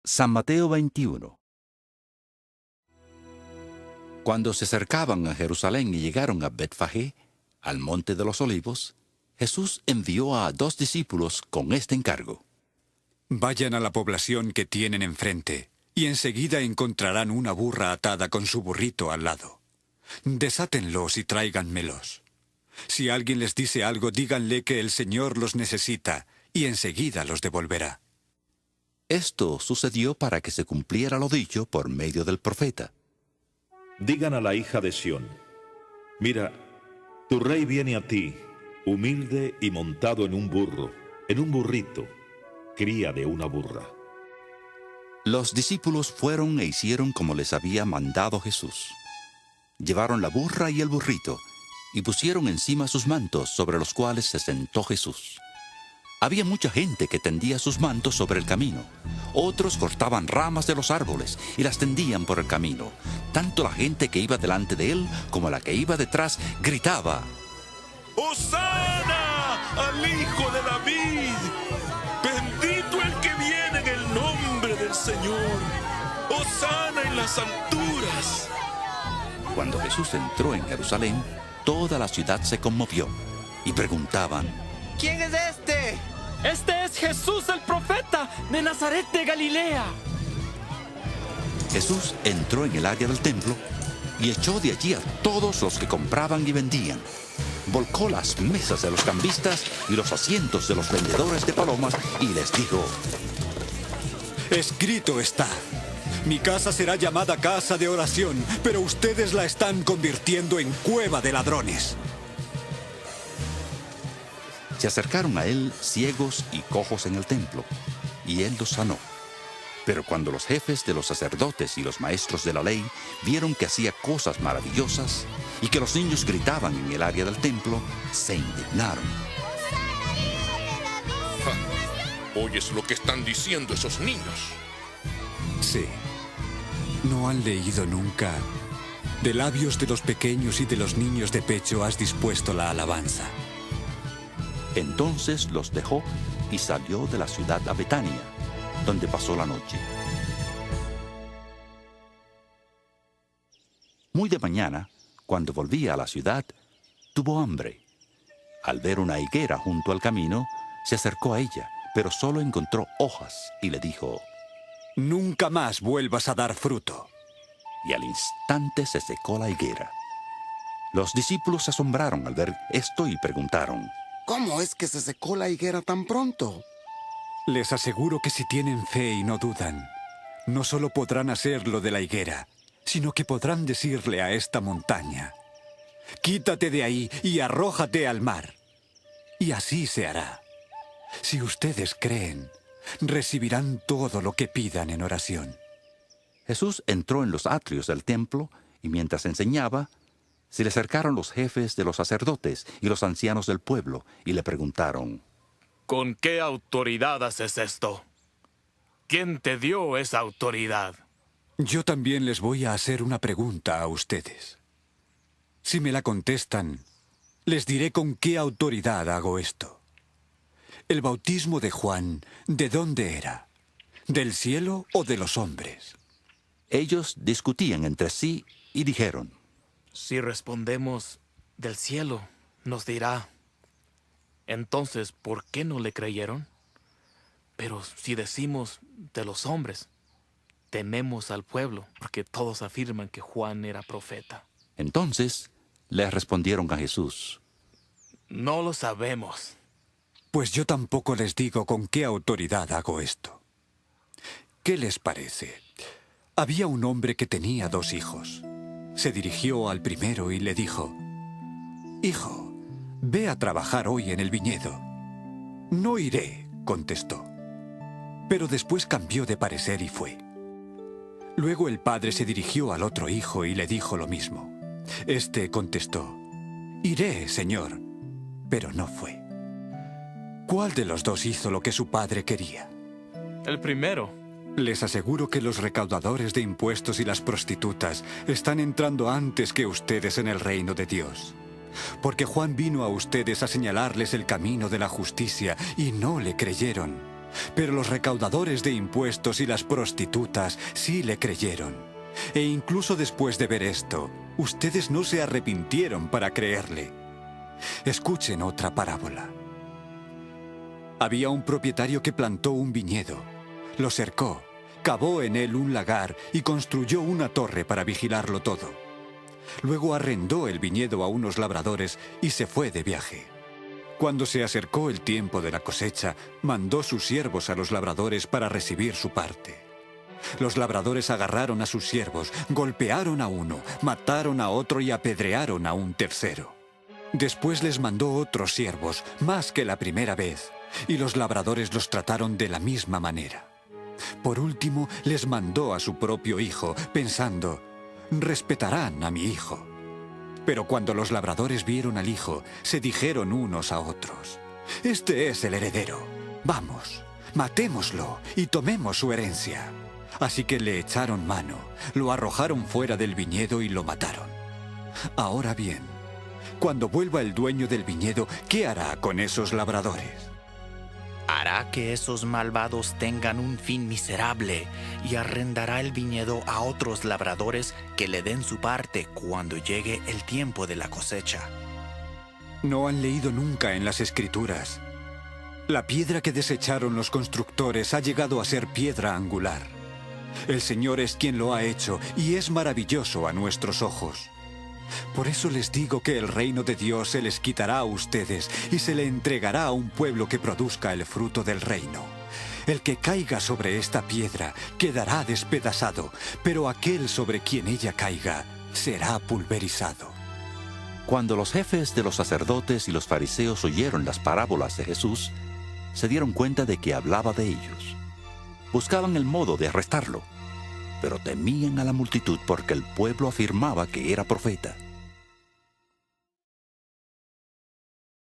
San Mateo 21. Cuando se acercaban a Jerusalén y llegaron a Betfagé, al monte de los Olivos, Jesús envió a 2 discípulos con este encargo. Vayan a la población que tienen enfrente, y enseguida encontrarán una burra atada con su burrito al lado. Desátenlos y tráiganmelos. Si alguien les dice algo, díganle que el Señor los necesita, y enseguida los devolverá. Esto sucedió para que se cumpliera lo dicho por medio del profeta. Digan a la hija de Sión: mira, tu rey viene a ti, humilde y montado en un burro, en un burrito, cría de una burra. Los discípulos fueron e hicieron como les había mandado Jesús. Llevaron la burra y el burrito, y pusieron encima sus mantos, sobre los cuales se sentó Jesús. Había mucha gente que tendía sus mantos sobre el camino. Otros cortaban ramas de los árboles y las tendían por el camino. Tanto la gente que iba delante de él como la que iba detrás gritaba: ¡Hosana al Hijo de David! ¡Bendito el que viene en el nombre del Señor! ¡Hosana en las alturas! Cuando Jesús entró en Jerusalén, toda la ciudad se conmovió y preguntaban: ¿Quién es este? Este es Jesús el profeta de Nazaret de Galilea. Jesús entró en el área del templo y echó de allí a todos los que compraban y vendían. Volcó las mesas de los cambistas y los asientos de los vendedores de palomas y les dijo: Escrito está: mi casa será llamada casa de oración, pero ustedes la están convirtiendo en cueva de ladrones. Se acercaron a él ciegos y cojos en el templo, y él los sanó. Pero cuando los jefes de los sacerdotes y los maestros de la ley vieron que hacía cosas maravillosas y que los niños gritaban en el área del templo, se indignaron. ¿Oyes lo que están diciendo esos niños? Sí. ¿No han leído nunca? De labios de los pequeños y de los niños de pecho has dispuesto la alabanza. Entonces los dejó y salió de la ciudad a Betania, donde pasó la noche. Muy de mañana, cuando volvía a la ciudad, tuvo hambre. Al ver una higuera junto al camino, se acercó a ella, pero solo encontró hojas y le dijo: Nunca más vuelvas a dar fruto. Y al instante se secó la higuera. Los discípulos se asombraron al ver esto y preguntaron: ¿Cómo es que se secó la higuera tan pronto? Les aseguro que si tienen fe y no dudan, no solo podrán hacer lo de la higuera, sino que podrán decirle a esta montaña: quítate de ahí y arrójate al mar. Y así se hará. Si ustedes creen, recibirán todo lo que pidan en oración. Jesús entró en los atrios del templo y mientras enseñaba, se le acercaron los jefes de los sacerdotes y los ancianos del pueblo y le preguntaron: ¿Con qué autoridad haces esto? ¿Quién te dio esa autoridad? Yo también les voy a hacer una pregunta a ustedes. Si me la contestan, les diré con qué autoridad hago esto. El bautismo de Juan, ¿de dónde era? ¿Del cielo o de los hombres? Ellos discutían entre sí y dijeron: Si respondemos del cielo, nos dirá: entonces, ¿por qué no le creyeron? Pero si decimos de los hombres, tememos al pueblo, porque todos afirman que Juan era profeta. Entonces les respondieron a Jesús: No lo sabemos. Pues yo tampoco les digo con qué autoridad hago esto. ¿Qué les parece? Había un hombre que tenía 2 hijos. Se dirigió al primero y le dijo: Hijo, ve a trabajar hoy en el viñedo. No iré, contestó. Pero después cambió de parecer y fue. Luego el padre se dirigió al otro hijo y le dijo lo mismo. Este contestó: Iré, señor, pero no fue. ¿Cuál de los 2 hizo lo que su padre quería? El primero. Les aseguro que los recaudadores de impuestos y las prostitutas están entrando antes que ustedes en el reino de Dios. Porque Juan vino a ustedes a señalarles el camino de la justicia y no le creyeron. Pero los recaudadores de impuestos y las prostitutas sí le creyeron. E incluso después de ver esto, ustedes no se arrepintieron para creerle. Escuchen otra parábola. Había un propietario que plantó un viñedo, lo cercó, cavó en él un lagar y construyó una torre para vigilarlo todo. Luego arrendó el viñedo a unos labradores y se fue de viaje. Cuando se acercó el tiempo de la cosecha, mandó sus siervos a los labradores para recibir su parte. Los labradores agarraron a sus siervos, golpearon a uno, mataron a otro y apedrearon a un tercero. Después les mandó otros siervos, más que la primera vez, y los labradores los trataron de la misma manera. Por último, les mandó a su propio hijo, pensando, respetarán a mi hijo. Pero cuando los labradores vieron al hijo, se dijeron unos a otros, este es el heredero, vamos, matémoslo y tomemos su herencia. Así que le echaron mano, lo arrojaron fuera del viñedo y lo mataron. Ahora bien, cuando vuelva el dueño del viñedo, ¿qué hará con esos labradores? Hará que esos malvados tengan un fin miserable y arrendará el viñedo a otros labradores que le den su parte cuando llegue el tiempo de la cosecha. No han leído nunca en las Escrituras. La piedra que desecharon los constructores ha llegado a ser piedra angular. El Señor es quien lo ha hecho y es maravilloso a nuestros ojos. Por eso les digo que el reino de Dios se les quitará a ustedes y se le entregará a un pueblo que produzca el fruto del reino. El que caiga sobre esta piedra quedará despedazado, pero aquel sobre quien ella caiga será pulverizado. Cuando los jefes de los sacerdotes y los fariseos oyeron las parábolas de Jesús, se dieron cuenta de que hablaba de ellos. Buscaban el modo de arrestarlo, pero temían a la multitud porque el pueblo afirmaba que era profeta.